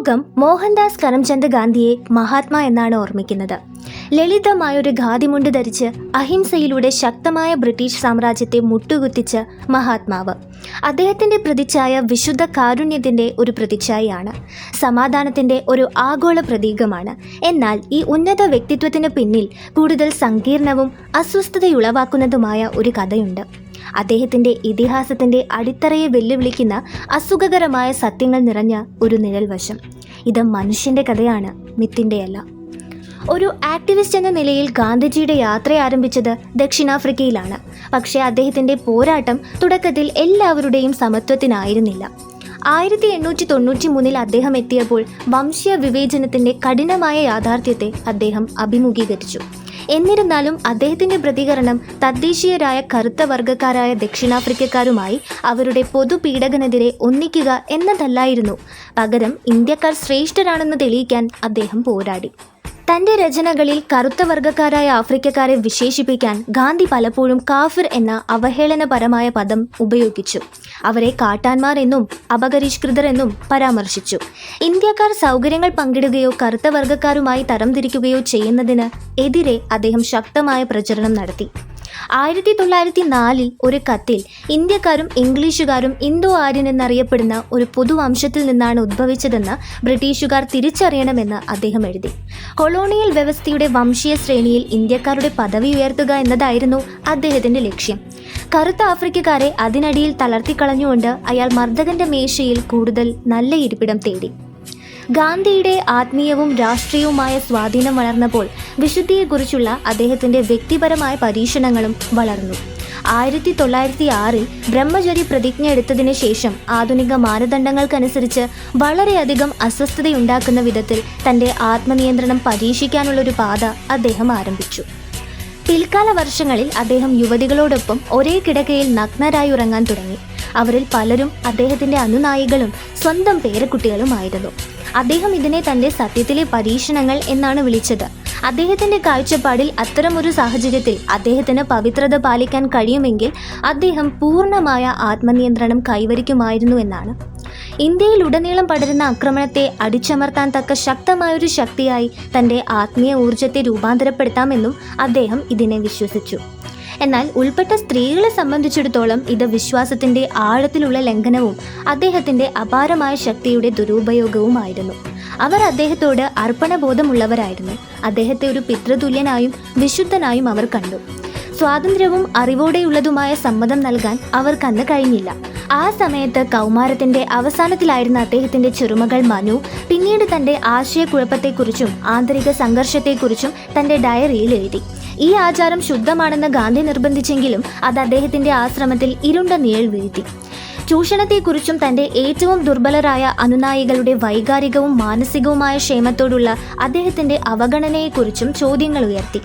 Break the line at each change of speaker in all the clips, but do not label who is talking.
ലോകം മോഹൻദാസ് കരംചന്ദ് ഗാന്ധിയെ മഹാത്മാ എന്നാണ് ഓർമ്മിക്കുന്നത്. ലളിതമായൊരു ഖാദിമുണ്ട് ധരിച്ച് അഹിംസയിലൂടെ ശക്തമായ ബ്രിട്ടീഷ് സാമ്രാജ്യത്തെ മുട്ടുകുത്തിച്ച മഹാത്മാവ്. അദ്ദേഹത്തിൻ്റെ പ്രതിച്ഛായ വിശുദ്ധ കാരുണ്യത്തിൻ്റെ ഒരു പ്രതിച്ഛായയാണ്, സമാധാനത്തിൻ്റെ ഒരു ആഗോള പ്രതീകമാണ്. എന്നാൽ ഈ ഉന്നത വ്യക്തിത്വത്തിന് പിന്നിൽ കൂടുതൽ സങ്കീർണവും അസ്വസ്ഥതയുളവാക്കുന്നതുമായ ഒരു കഥയുണ്ട്. അദ്ദേഹത്തിൻ്റെ ഇതിഹാസത്തിൻ്റെ അടിത്തറയെ വെല്ലുവിളിക്കുന്ന അസുഖകരമായ സത്യങ്ങൾ നിറഞ്ഞ ഒരു നിഴൽവശം. ഇത് മനുഷ്യൻ്റെ കഥയാണ്, മിത്തിൻ്റെയല്ല. ഒരു ആക്ടിവിസ്റ്റ് എന്ന നിലയിൽ ഗാന്ധിജിയുടെ യാത്ര ആരംഭിച്ചത് ദക്ഷിണാഫ്രിക്കയിലാണ്. പക്ഷേ അദ്ദേഹത്തിൻ്റെ പോരാട്ടം തുടക്കത്തിൽ എല്ലാവരുടെയും സമത്വത്തിനായിരുന്നില്ല. 1893 അദ്ദേഹം എത്തിയപ്പോൾ വംശീയ വിവേചനത്തിൻ്റെ കഠിനമായ യാഥാർത്ഥ്യത്തെ അദ്ദേഹം അഭിമുഖീകരിച്ചു. എന്നിരുന്നാലും അദ്ദേഹത്തിൻ്റെ പ്രതികരണം തദ്ദേശീയരായ കറുത്ത വർഗ്ഗക്കാരായ ദക്ഷിണാഫ്രിക്കക്കാരുമായി അവരുടെ പൊതുപീഡകനെതിരെ ഒന്നിക്കുക എന്നതല്ലായിരുന്നു. പകരം ഇന്ത്യക്കാർ ശ്രേഷ്ഠരാണെന്ന് തെളിയിക്കാൻ അദ്ദേഹം പോരാടി. തൻ്റെ രചനകളിൽ കറുത്ത വർഗ്ഗക്കാരായ ആഫ്രിക്കക്കാരെ വിശേഷിപ്പിക്കാൻ ഗാന്ധി പലപ്പോഴും കാഫിർ എന്ന അവഹേളനപരമായ പദം ഉപയോഗിച്ചു. അവരെ കാട്ടാന്മാർ എന്നും അപകരിഷ്കൃതർ എന്നും പരാമർശിച്ചു. ഇന്ത്യക്കാർ സൗകര്യങ്ങൾ പങ്കിടുകയോ കറുത്ത വർഗ്ഗക്കാരുമായി തരംതിരിക്കുകയോ ചെയ്യുന്നതിന് എതിരെ അദ്ദേഹം ശക്തമായ പ്രചരണം നടത്തി. 1904 ഒരു കത്തിൽ ഇന്ത്യക്കാരും ഇംഗ്ലീഷുകാരും ഇന്തോ ആര്യൻ എന്നറിയപ്പെടുന്ന ഒരു പൊതുവംശത്തിൽ നിന്നാണ് ഉദ്ഭവിച്ചതെന്ന് ബ്രിട്ടീഷുകാർ തിരിച്ചറിയണമെന്ന് അദ്ദേഹം എഴുതി. കൊളോണിയൽ വ്യവസ്ഥയുടെ വംശീയ ശ്രേണിയിൽ ഇന്ത്യക്കാരുടെ പദവി ഉയർത്തുക എന്നതായിരുന്നു അദ്ദേഹത്തിൻ്റെ ലക്ഷ്യം. കറുത്ത ആഫ്രിക്കക്കാരെ അതിനടിയിൽ തളർത്തിക്കളഞ്ഞുകൊണ്ട് അയാൾ മർദ്ദകന്റെ മേശയിൽ കൂടുതൽ നല്ല ഇരിപ്പിടം തേടി. ഗാന്ധിയുടെ ആത്മീയവും രാഷ്ട്രീയവുമായ സ്വാധീനം വളർന്നപ്പോൾ വിശുദ്ധിയെക്കുറിച്ചുള്ള അദ്ദേഹത്തിൻ്റെ വ്യക്തിപരമായ പരീക്ഷണങ്ങളും വളർന്നു. 1906 ബ്രഹ്മചര്യ പ്രതിജ്ഞ എടുത്തതിന് ശേഷം ആധുനിക മാനദണ്ഡങ്ങൾക്കനുസരിച്ച് വളരെയധികം അസ്വസ്ഥതയുണ്ടാക്കുന്ന വിധത്തിൽ തൻ്റെ ആത്മനിയന്ത്രണം പരീക്ഷിക്കാനുള്ളൊരു പാത അദ്ദേഹം ആരംഭിച്ചു. പിൽക്കാല വർഷങ്ങളിൽ അദ്ദേഹം യുവതികളോടൊപ്പം ഒരേ കിടക്കയിൽ നഗ്നരായി ഉറങ്ങാൻ തുടങ്ങി. അവരിൽ പലരും അദ്ദേഹത്തിൻ്റെ അനുനായികളും സ്വന്തം പേരക്കുട്ടികളുമായിരുന്നു. അദ്ദേഹം ഇതിനെ തൻ്റെ സത്യത്തിലെ പരീക്ഷണങ്ങൾ എന്നാണ് വിളിച്ചത്. അദ്ദേഹത്തിൻ്റെ കാഴ്ചപ്പാടിൽ അത്തരമൊരു സാഹചര്യത്തിൽ അദ്ദേഹത്തിന് പവിത്രത പാലിക്കാൻ കഴിയുമെങ്കിൽ അദ്ദേഹം പൂർണ്ണമായ ആത്മനിയന്ത്രണം കൈവരിക്കുമായിരുന്നു എന്നാണ്. ഇന്ത്യയിലുടനീളം പടരുന്ന ആക്രമണത്തെ അടിച്ചമർത്താൻ തക്ക ശക്തമായൊരു ശക്തിയായി തൻ്റെ ആത്മീയ ഊർജത്തെ രൂപാന്തരപ്പെടുത്താമെന്നും അദ്ദേഹം ഇതിനെ വിശ്വസിച്ചു. എന്നാൽ ഉൾപ്പെട്ട സ്ത്രീകളെ സംബന്ധിച്ചിടത്തോളം ഇത് വിശ്വാസത്തിൻ്റെ ആഴത്തിലുള്ള ലംഘനവും അദ്ദേഹത്തിൻ്റെ അപാരമായ ശക്തിയുടെ ദുരുപയോഗവുമായിരുന്നു. അവർ അദ്ദേഹത്തോട് അർപ്പണബോധമുള്ളവരായിരുന്നു. അദ്ദേഹത്തെ ഒരു പിതൃതുല്യനായും വിശുദ്ധനായും അവർ കണ്ടു. സ്വാതന്ത്ര്യവും അറിവോടെയുള്ളതുമായ സമ്മതം നൽകാൻ അവർക്കന്ന് കഴിഞ്ഞില്ല. ആ സമയത്ത് കൗമാരത്തിൻ്റെ അവസാനത്തിലായിരുന്ന അദ്ദേഹത്തിൻ്റെ ചെറുമകൾ മനു പിന്നീട് തൻ്റെ ആശയക്കുഴപ്പത്തെക്കുറിച്ചും ആന്തരിക സംഘർഷത്തെക്കുറിച്ചും തൻ്റെ ഡയറിയിൽ എഴുതി. ഈ ആചാരം ശുദ്ധമാണെന്ന് ഗാന്ധി നിർബന്ധിച്ചെങ്കിലും അത് അദ്ദേഹത്തിൻ്റെ ആശ്രമത്തിൽ ഇരുണ്ട നിഴൽ വീഴ്ത്തി. ചൂഷണത്തെക്കുറിച്ചും തൻ്റെ ഏറ്റവും ദുർബലരായ അനുനായികളുടെ വൈകാരികവും മാനസികവുമായ ക്ഷേമത്തോടുള്ള അദ്ദേഹത്തിൻ്റെ അവഗണനയെക്കുറിച്ചും ചോദ്യങ്ങൾ ഉയർത്തി.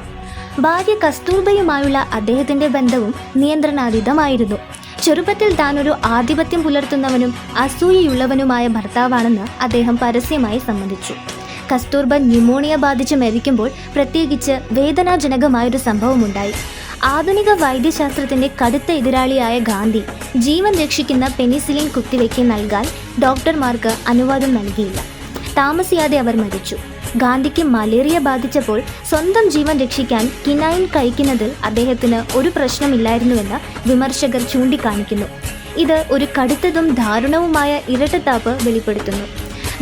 ഭാര്യ കസ്തൂർബയുമായുള്ള അദ്ദേഹത്തിൻ്റെ ബന്ധവും നിയന്ത്രണാതീതമായിരുന്നു. ചെറുപ്പത്തിൽ താൻ ഒരു ആധിപത്യം പുലർത്തുന്നവനും അസൂയയുള്ളവനുമായ ഭർത്താവാണെന്ന് അദ്ദേഹം പരസ്യമായി സമ്മതിച്ചു. കസ്തൂർബ ന്യൂമോണിയ ബാധിച്ച് മരിക്കുമ്പോൾ പ്രത്യേകിച്ച് വേദനാജനകമായൊരു സംഭവമുണ്ടായി. ആധുനിക വൈദ്യശാസ്ത്രത്തിൻ്റെ കടുത്ത എതിരാളിയായ ഗാന്ധി ജീവൻ രക്ഷിക്കുന്ന പെനിസിലിൻ കുത്തിവയ്ക്ക് നൽകാൻ ഡോക്ടർമാർക്ക് അനുവാദം നൽകിയില്ല. താമസിയാതെ അവർ മരിച്ചു. ഗാന്ധിക്ക് മലേറിയ ബാധിച്ചപ്പോൾ സ്വന്തം ജീവൻ രക്ഷിക്കാൻ കിനൈൻ കഴിക്കുന്നതിൽ അദ്ദേഹത്തിന് ഒരു പ്രശ്നമില്ലായിരുന്നുവെന്ന് വിമർശകർ ചൂണ്ടിക്കാണിക്കുന്നു. ഇത് ഒരു കടുത്തതും ദാരുണവുമായ ഇരട്ടത്താപ്പ് വെളിപ്പെടുത്തുന്നു.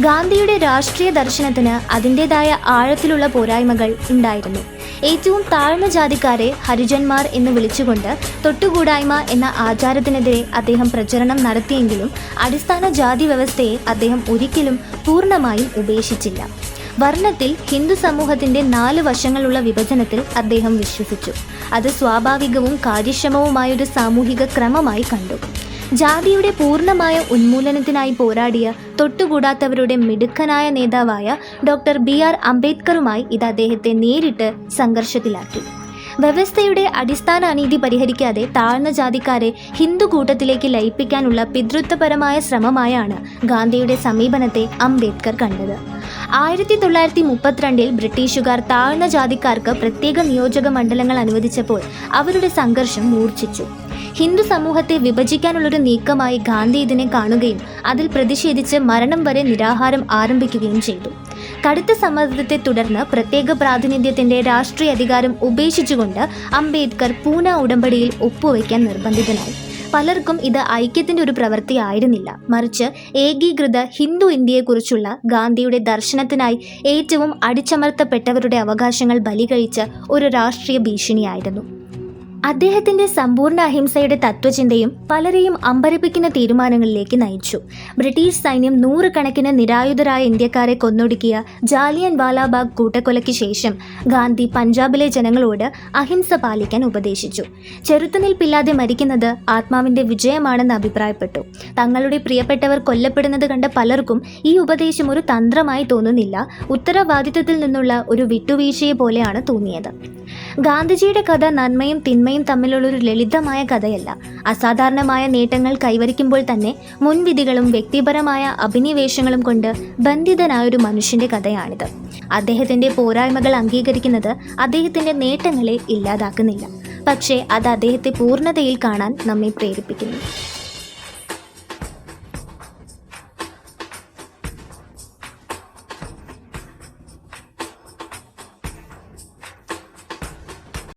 ഗാന്ധിയുടെ രാഷ്ട്രീയ ദർശനത്തിന് അതിൻ്റെതായ ആഴത്തിലുള്ള പോരായ്മകൾ ഉണ്ടായിരുന്നു. ഏറ്റവും താഴ്ന്ന ജാതിക്കാരെ ഹരിജന്മാർ എന്ന് വിളിച്ചുകൊണ്ട് തൊട്ടുകൂടായ്മ എന്ന ആചാരത്തിനെതിരെ അദ്ദേഹം പ്രചരണം നടത്തിയെങ്കിലും അടിസ്ഥാന ജാതി വ്യവസ്ഥയെ അദ്ദേഹം ഒരിക്കലും പൂർണ്ണമായും ഉപേക്ഷിച്ചില്ല. വർണ്ണത്തിൽ ഹിന്ദു സമൂഹത്തിൻ്റെ 4 വശങ്ങളുള്ള വിഭജനത്തിൽ അദ്ദേഹം വിശ്വസിച്ചു. അത് സ്വാഭാവികവും കാര്യക്ഷമവുമായൊരു സാമൂഹിക ക്രമമായി കണ്ടു. ജാതിയുടെ പൂർണ്ണമായ ഉന്മൂലനത്തിനായി പോരാടിയ തൊട്ടുകൂടാത്തവരുടെ മിടുക്കനായ നേതാവായ ഡോക്ടർ BR അംബേദ്കറുമായി ഇത് അദ്ദേഹത്തെ നേരിട്ട് സംഘർഷത്തിലാക്കി. വ്യവസ്ഥയുടെ അടിസ്ഥാന അനീതി പരിഹരിക്കാതെ താഴ്ന്ന ജാതിക്കാരെ ഹിന്ദു കൂട്ടത്തിലേക്ക് ലയിപ്പിക്കാനുള്ള പിതൃത്വപരമായ ശ്രമമായാണ് ഗാന്ധിയുടെ സമീപനത്തെ അംബേദ്കർ കണ്ടത്. 1932 ബ്രിട്ടീഷുകാർ താഴ്ന്ന ജാതിക്കാർക്ക് പ്രത്യേക നിയോജക മണ്ഡലങ്ങൾ അനുവദിച്ചപ്പോൾ അവരുടെ സംഘർഷം മൂർച്ഛിച്ചു. ഹിന്ദു സമൂഹത്തെ വിഭജിക്കാനുള്ളൊരു നീക്കമായി ഗാന്ധി ഇതിനെ കാണുകയും അതിൽ പ്രതിഷേധിച്ച് മരണം വരെ നിരാഹാരം ആരംഭിക്കുകയും ചെയ്തു. കടുത്ത സമ്മർദ്ദത്തെ തുടർന്ന് പ്രത്യേക പ്രാതിനിധ്യത്തിന്റെ രാഷ്ട്രീയ അധികാരം ഉപേക്ഷിച്ചുകൊണ്ട് അംബേദ്കർ പൂന ഉടമ്പടിയിൽ ഒപ്പുവയ്ക്കാൻ നിർബന്ധിതനായി. പലർക്കും ഇത് ഐക്യത്തിന്റെ ഒരു പ്രവൃത്തിയായിരുന്നില്ല, മറിച്ച് ഏകീകൃത ഹിന്ദു ഇന്ത്യയെക്കുറിച്ചുള്ള ഗാന്ധിയുടെ ദർശനത്തിനായി ഏറ്റവും അടിച്ചമർത്തപ്പെട്ടവരുടെ അവകാശങ്ങൾ ബലികഴിച്ച ഒരു രാഷ്ട്രീയ ഭീഷണിയായിരുന്നു. അദ്ദേഹത്തിന്റെ സമ്പൂർണ്ണ അഹിംസയുടെ തത്വചിന്തയും പലരെയും അമ്പരപ്പിക്കുന്ന തീരുമാനങ്ങളിലേക്ക് നയിച്ചു. ബ്രിട്ടീഷ് സൈന്യം നൂറുകണക്കിന് നിരായുധരായ ഇന്ത്യക്കാരെ കൊന്നൊടുക്കിയ ജാലിയൻ വാലാബാഗ് കൂട്ടക്കൊലയ്ക്ക് ശേഷം ഗാന്ധി പഞ്ചാബിലെ ജനങ്ങളോട് അഹിംസ പാലിക്കാൻ ഉപദേശിച്ചു. ചെറുത്തുനിൽപ്പില്ലാതെ മരിക്കുന്നത് ആത്മാവിന്റെ വിജയമാണെന്ന് അഭിപ്രായപ്പെട്ടു. തങ്ങളുടെ പ്രിയപ്പെട്ടവർ കൊല്ലപ്പെടുന്നത് കണ്ട പലർക്കും ഈ ഉപദേശം ഒരു തന്ത്രമായി തോന്നുന്നില്ല, ഉത്തരവാദിത്വത്തിൽ നിന്നുള്ള ഒരു വിട്ടുവീഴ്ചയെ പോലെയാണ് തോന്നിയത്. ഗാന്ധിജിയുടെ കഥ നന്മയും തിന്മയും തമ്മിലുള്ളൊരു ലളിതമായ കഥയല്ല. അസാധാരണമായ നേട്ടങ്ങൾ കൈവരിക്കുമ്പോൾ തന്നെ മുൻവിധികളും വ്യക്തിപരമായ അഭിനിവേശങ്ങളും കൊണ്ട് ബന്ധിതനായൊരു മനുഷ്യന്റെ കഥയാണിത്. അദ്ദേഹത്തിന്റെ പോരായ്മകൾ അംഗീകരിക്കുന്നത് അദ്ദേഹത്തിന്റെ നേട്ടങ്ങളെ ഇല്ലാതാക്കുന്നില്ല, പക്ഷേ അത് അദ്ദേഹത്തെ പൂർണ്ണതയിൽ കാണാൻ നമ്മെ പ്രേരിപ്പിക്കുന്നു.